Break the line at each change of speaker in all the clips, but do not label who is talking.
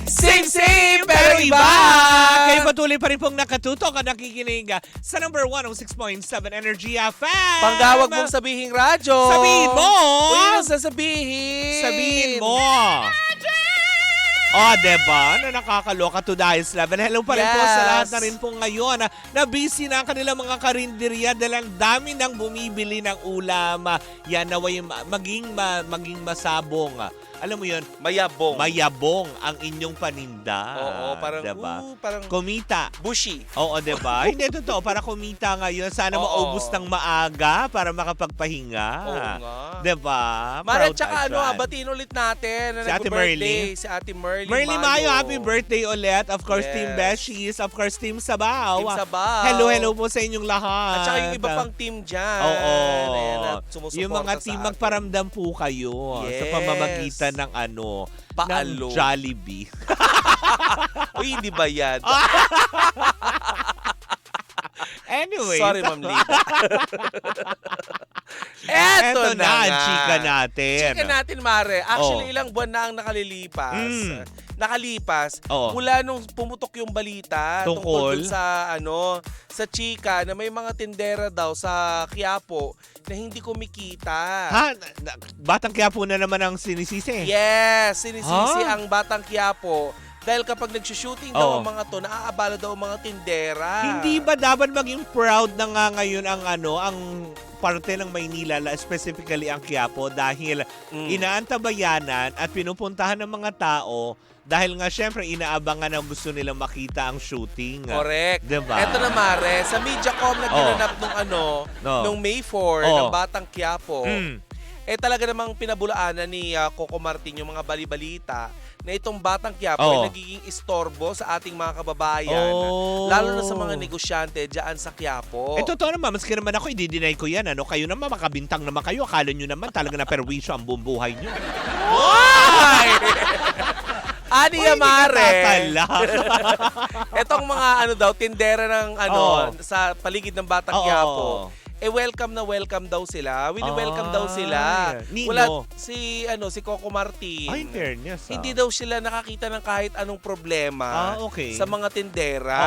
Same pero iba!
Kayo patuloy pa rin pong nakatutok at nakikinig sa number 106.7 Energy FM.
Panggawag mong sabihing radyo.
Sabihin mo!
Uy, ano sasabihin?
Sabihin mo! Oh, diba? Na nakakaloka to Dice Love. And hello pa rin po sa lahat na rin po ngayon na busy na ang kanilang mga karinderya dahil ang dami nang bumibili ng ulam. Yan naway maging masabong. Alam mo yun?
Mayabong.
Mayabong ang inyong paninda.
Oo, parang,
diba?
parang
kumita.
bushy.
Oo, diba? Hindi, totoo. Para kumita ngayon. Sana maubos ng maaga para makapagpahinga.
Oo nga.
Diba?
Mara,
Proud
tsaka
tayo dyan.
batiin ulit natin na
Si Ate
nag-birthday. Si Ate Merly
Merly Mayo, happy birthday ulit. Of course,
Yes.
Team Beshies. Of course, Team Sabaw.
Team Sabaw.
Hello po sa inyong lahat.
At saka yung iba pang team dyan.
Oo.
Ayan, at sumusuporta
Yung mga
sa
team,
atin.
magparamdam po kayo sa
Yes.
pamamagitan ng
Paalo.
ng Jollibee.
Uy, hindi ba yan?
Anyway.
Sorry, Ma'am Lita. Eto na
ang
nga.
chika natin.
Chika natin, Mare. Actually,
Oh.
ilang buwan na ang nakalilipas. Nakalipas
Oh.
mula nung pumutok yung balita
Tungkol?
dun sa chika na may mga tindera daw sa Quiapo na hindi kumikita.
Ha? Batang kaya po na naman ang sinisisi.
Yes, sinisisi
Ha?
ang Batang Quiapo dahil kapag nagsushooting daw
Oh.
ang mga to, naaabala daw ang mga tindera.
Hindi ba dapat maging proud na nga ngayon ang ang parte ng Maynila, specifically ang Quiapo, dahil inaantabayanan at pinupuntahan ng mga tao dahil nga syempre inaabangan na gusto nilang makita ang shooting.
Correct.
Diba?
Eto na, Mare, sa Mediacom na ginanap nung May 4 ng Batang Quiapo, talaga namang pinabulaanan ni Coco Martin yung mga balibalita na itong Batang Quiapo ay nagiging istorbo sa ating mga kababayan, lalo na sa mga negosyante dyan sa Quiapo.
Totoo naman, maski naman ako, i-deny ko yan. Kayo naman, makabintang naman kayo. Akala nyo naman talaga na perwisyo ang buong buhay nyo.
Why? Aniya, Mare. Etong mga tindera ng sa paligid ng Batang Quiapo. Welcome na welcome daw sila. Welcome daw sila.
Nino?
Wala si Coco Martin.
Ay, in fairness.
Hindi daw sila nakakita ng kahit anong problema
okay.
sa mga tindera.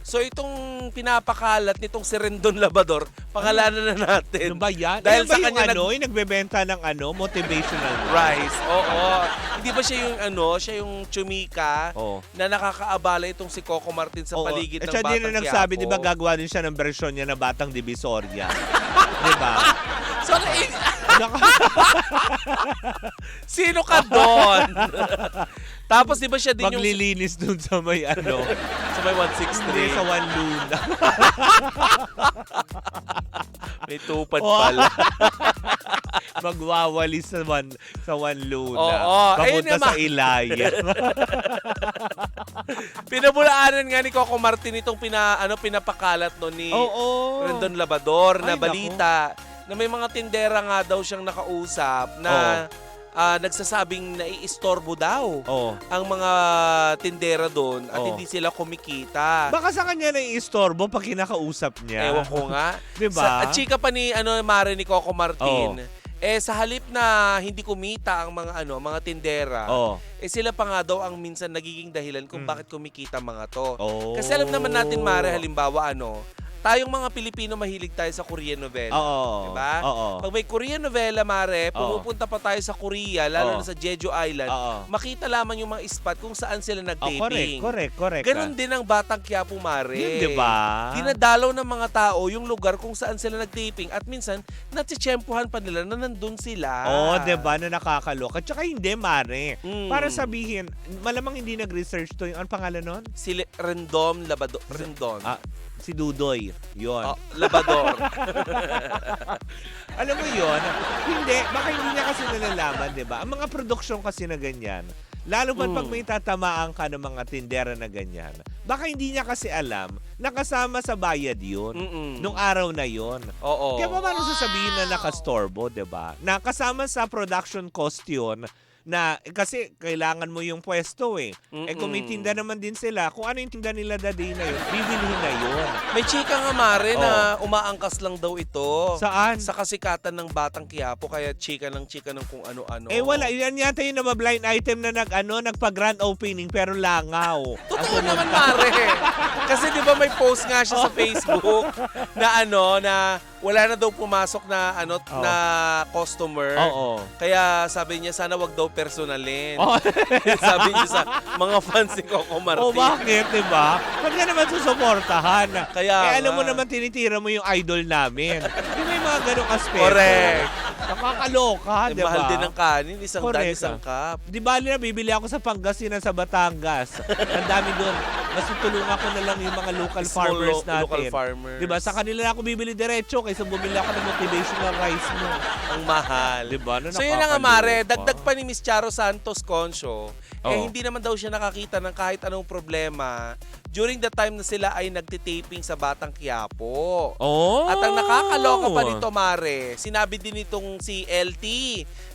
So itong pinapakalat nitong si Rendon Labador, pangalanan na natin.
Ano ba yan?
Dahil
ba
sa kanya
yung nagbebenta ng motivational
rice. Oo. Hindi ba siya yung siya yung chumika na nakakaabala itong si Coco Martin sa paligid ng Batang Quiapo.
At siya din na nagsabi, di ba gagawa din siya ng version niya na Batang Divisoria. Di ba?
So, sino ka doon? Tapos di ba siya din yung
maglilinis dun sa may
sa may 163?
Hindi, sa One Luna.
May tupad pala.
Magwawalis sa One Luna.
Oo.
Papunta sa Ilaya.
Pinabulaanan nga ni Coco Martin itong pinapakalat ni Rendon Labador na balita na may mga tindera nga daw siyang nakausap na nagsasabing naiistorbo daw ang mga tindera doon at hindi sila kumikita.
Baka sa kanya naiistorbo pag kinakausap niya.
Ewan ko nga.
Diba?
At chika pa ni Mare ni Coco Martin, sa halip na hindi kumita ang mga tindera, sila pa nga daw ang minsan nagiging dahilan kung bakit kumikita mga to. Kasi alam naman natin, Mare, halimbawa tayong mga Pilipino mahilig tayo sa Korean novela. Diba? Pag may Korean novela, Mare, pumupunta pa tayo sa Korea, lalo na sa Jeju Island, makita lamang yung mga spot kung saan sila nag-taping.
Correct.
Ganon din ang Batang Quiapo, Mare.
Yun, diba?
Dinadalaw ng mga tao yung lugar kung saan sila nag-taping at minsan, natsitsyempohan pa nila na nandun sila.
Diba? Na nakakaloka. Tsaka hindi, Mare. Para sabihin, malamang hindi nag-research to. Ano pangalan nun?
Si Rendon Labador. Rendon.
Si Dudoy. Yun.
Labador.
Alam mo yun? Hindi. Baka hindi niya kasi nalalaman, di ba? Ang mga produksyon kasi na ganyan, lalo pa pag may tatamaan ka ng mga tindera na ganyan, baka hindi niya kasi alam na kasama sa bayad yun. Nung araw na yun. Kaya paano sasabihin na nakastorbo, di ba? Na kasama sa production cost yun, na kasi kailangan mo yung pwesto eh. Eh kung may tinda naman din sila, kung ano yung tinda nila that day na yun, bibilhin na yun.
May chika nga Mare na umaangkas lang daw ito.
Saan?
Sa kasikatan ng Batang Quiapo, kaya chika ng kung ano-ano.
Eh wala, yan yata yung blind item na nagpa-grand opening pero langaw.
Totoo naman Mare. Kasi di ba may post nga siya sa Facebook na wala na daw pumasok na na customer.
Oo.
Kaya sabi niya sana wag daw personalin. Sabi niya sa mga fans ni Coco Martin.
O bakit, diba? Ba't ka naman susuportahan?
Kaya
alam mo naman, tinitira mo yung idol namin. Di ba yung mga ganong aspeto?
Correct.
Nakakaloka, diba?
Mahal din ng kanin, isang daan,
Correct.
isang cup.
Di ba na bibili ako sa Pangasinan sa Batangas. Ang dami doon. Mas tutulungan ko na lang yung mga local farmers natin.
Local farmers.
Di ba? Sa kanila na ako bibili diretso kaysa bumili ako ng motivational rice mo.
Ang mahal.
Di ba?
So yun na nga Mare, dagdag pa ni Miss Charo Santos Concho, hindi naman daw siya nakakita ng kahit anong problema during the time na sila ay nagtitaping sa Batang Quiapo. At ang nakakaloka pa nito Mare, sinabi din nitong si LT,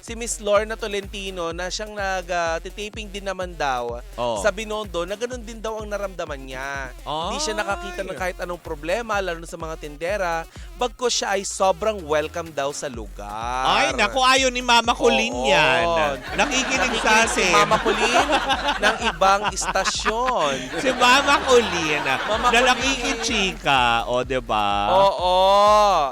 si Miss Lorna Tolentino na siyang nag-taping din naman daw sa Binondo na ganun din daw ang naramdaman niya. Hindi siya nakakita ng kahit anong problema lalo na sa mga tindera, bagkus siya ay sobrang welcome daw sa lugar.
Ay, naku, ayaw ni Mama Colleen yan. Nakikinig sa atin.
Si Mama Colleen ng ibang istasyon.
Si Mama Colleen
Mama
na
Colleen.
nakikichika. O, diba?
Oo.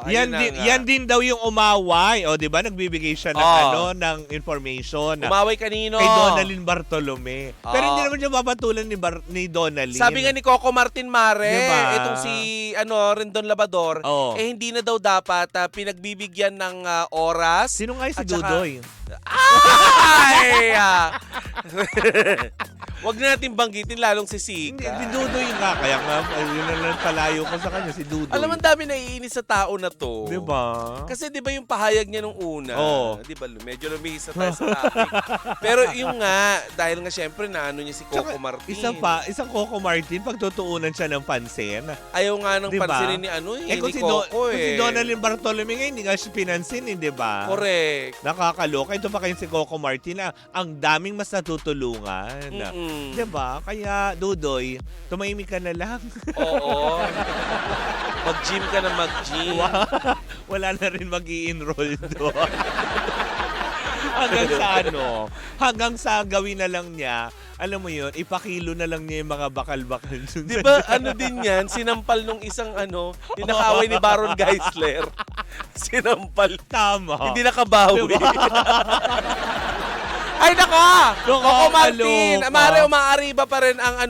Yan din daw yung umaway. O, diba? Nagbibigay siya ng ng information.
Umaway kanino?
Kay Donalyn Bartolome. Pero hindi naman siya mapatulan ni Donalyn.
Sabi nga ni Coco Martin Mare,
Diba?
itong si Rendon Labador, hindi na daw dapat pinagbibigyan ng oras.
Sino nga si
at saka-
Dudoy?
Ay! Wag na natin banggitin lalong si
Hindi,
Sika.
si Dudoy nga. Kaya nga, yun na lang palayo ko sa kanya, si Dudoy.
Alam mo, ang dami naiinis sa tao na to.
Diba?
Kasi di ba yung pahayag niya nung una, di ba medyo lumihis na tayo sa topic. Pero yung nga, dahil nga syempre naano niya si Coco
Tsaka,
Martin.
isang Coco Martin, pagtutuunan siya ng pansin.
Ayaw nga nang
Diba?
pansinin ni
Kung
ni
si,
Coco
kung si Donalyn Bartolome nga, hindi nga siya pinansin, di ba?
Correct.
Nakakaloka. Ito pa kayo si Coco Martin na ang daming mas natutulungan. Di ba? Kaya, Dudoy, tumahimik ka na lang.
Oo. Mag-gym ka na mag-gym.
Wala na rin mag-i-enroll doon. hanggang sa gawin na lang niya, alam mo yun, ipakilo na lang niya yung mga bakal-bakal.
Di ba din yan, sinampal nung isang tinakaway ni Baron Geisler. Sinampal.
Tama.
Hindi nakabawi.
Diba?
Ay naka! Coco
Nakakaloka.
Martin! Mare, umaariba pa rin ang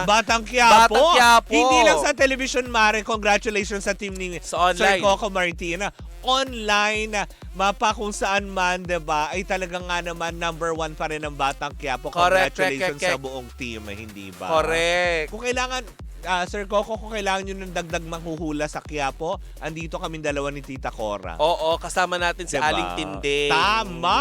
Batang Quiapo.
Batang Quiapo.
Hindi lang sa television, Mare. Congratulations sa team ni
Sa online.
Sir Coco Martin. Online, mapa kung saan man, diba, ay talagang nga naman number 1 pa rin ang Batang Quiapo.
Correct,
Congratulations
correct.
sa buong team, hindi ba?
Correct.
Kung kailangan, Sir Coco, kung kailangan nyo ng dagdag manghuhula sa Quiapo, andito kami dalawa ni Tita Cora.
Oo, kasama natin si
Diba?
Aling Tinding.
Tama!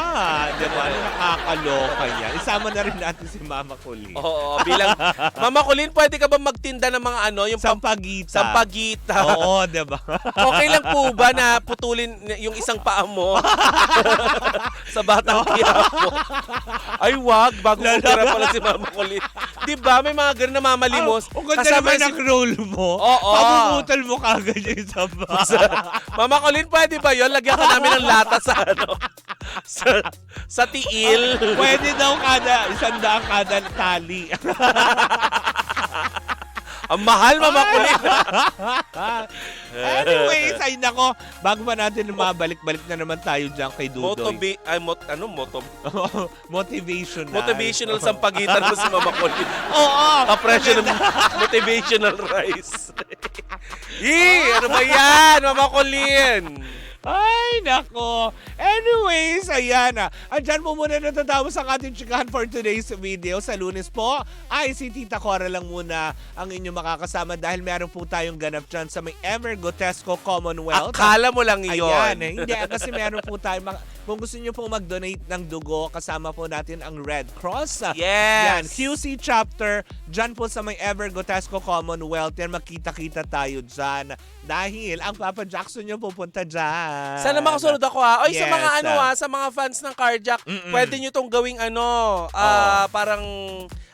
Diba? Nakakaloka yan. Isama na rin natin si Mama Colleen.
Oo, bilang Mama Colleen, pwede ka ba magtinda ng mga yung
Sampagita.
sampagita?
Oo, diba?
Okay lang po ba na putulin yung isang paa mo sa Batang Quiapo? Ay, wag. Bago ko tira pala si Mama Colleen. Diba? May mga ganun na mamalimos.
Ang ganda naman ang role mo.
Oo.
Pabubutal mo kagad yung isa ba?
Mama Colleen, pwede ba yun? Lagyan ka namin ng lata sa sa tiil.
Pwede daw 100 kada tali.
Ang mahal, Mama Colleen.
Anyways, ay nako, bago pa natin mabalik-balik na naman tayo dyan kay Dudoy. Motivational.
Motivational sampagitan mo si Mama Colleen.
Oo.
Kapresyo ng motivational rice. Ano ba yan, Mama Colleen?
Ay, nako. Anyways, ayan na. Andyan po muna natatapos ang ating chikahan for today's video. Sa Lunes po, ay si Tita Cora lang muna ang inyong makakasama dahil meron po tayong ganap dyan sa may Ever Gotesco Commonwealth.
Akala mo lang iyon.
Ayan, hindi. Kasi meron po tayong kung gusto nyo pong mag-donate ng dugo, kasama po natin ang Red Cross.
Yes!
Yan, QC chapter, dyan po sa may Ever Gotesco Commonwealth. Yan, magkita-kita tayo dyan. Dahil ang Papa Jackson nyo pupunta dyan.
Sana makasunod ako ha. Oy, sa
Yes.
mga sa mga fans ng Carjack, pwede nyo tong gawing parang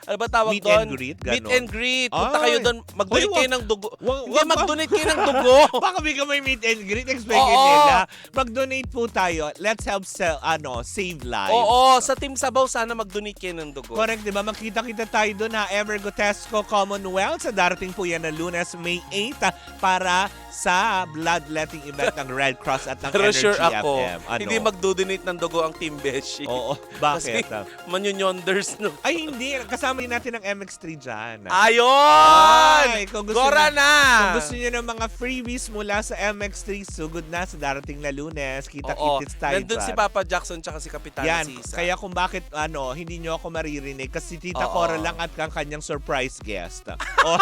ano ba tawag
Meet
doon?
and greet,
Meet
ganon.
and greet. Punta
Ay.
kayo doon, mag-donate
Uy,
kayo ng dugo. Hindi,
wag ba?
mag-donate kayo ng dugo.
Baka bigla may meet and greet, expected
Oo.
nila. Mag-donate po tayo. Let's help save lives.
Oo, sa Team Sabaw, sana mag-donate kayo ng dugo.
Correct, di ba? Magkita-kita tayo doon ha. Ever Gotesco Commonwealth. Sa darating po yan na Lunes, May 8 para sa bloodletting event ng Red Cross at ng
Pero
Energy
sure ako,
FM. Ano?
hindi mag-donate ng dugo ang Team Beshi.
Oo, bakit?
Kasi manyonyonders, no?
Ay, hindi. Kasama din natin ang MX3 dyan.
Ayun!
Ay, kung gusto
Gora
nyo-
na!
Kung gusto nyo ng mga freebies mula sa MX3, sugod na sa darating na Lunes.
Oo,
Kita-kitis tayo
nandun si
dyan.
Papa Jackson tsaka si Kapitana
Yan,
Sisa.
kaya kung bakit hindi nyo ako maririnig kasi Tita
Oo.
Cora lang at ang kanyang surprise guest. Oh.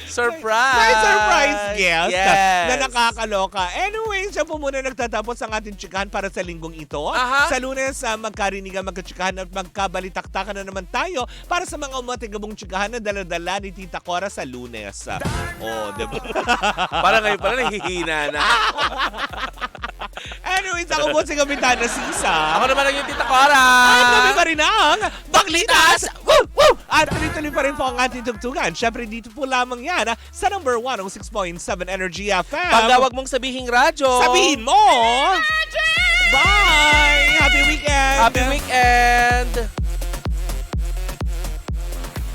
Surprise!
May surprise guest
Yes!
na nakakaloka. Anyway, siya po muna nagtatapos ang ating chikahan para sa linggong ito.
Aha.
Sa Lunes, magkarinigan, magkachikahan at magkabalitaktakan na naman tayo para sa mga umatigabong chikahan na dala-dala ni Tita Cora sa Lunes. Oh, diba?
Parang ngayon pala nahihina na.
Anyways, ako po si Kapitana Sisa.
Ako naman lang yung Tita Cora!
At kami pa rin ang Baklitas! Woo! Woo! At tuloy-tuloy pa rin po ang ating tugtugan. Siyempre, dito po lamang yan sa number 106.7 Energy FM.
Pag wag mong sabihing radyo.
Sabihin mo! Bye! Happy weekend!
Happy weekend!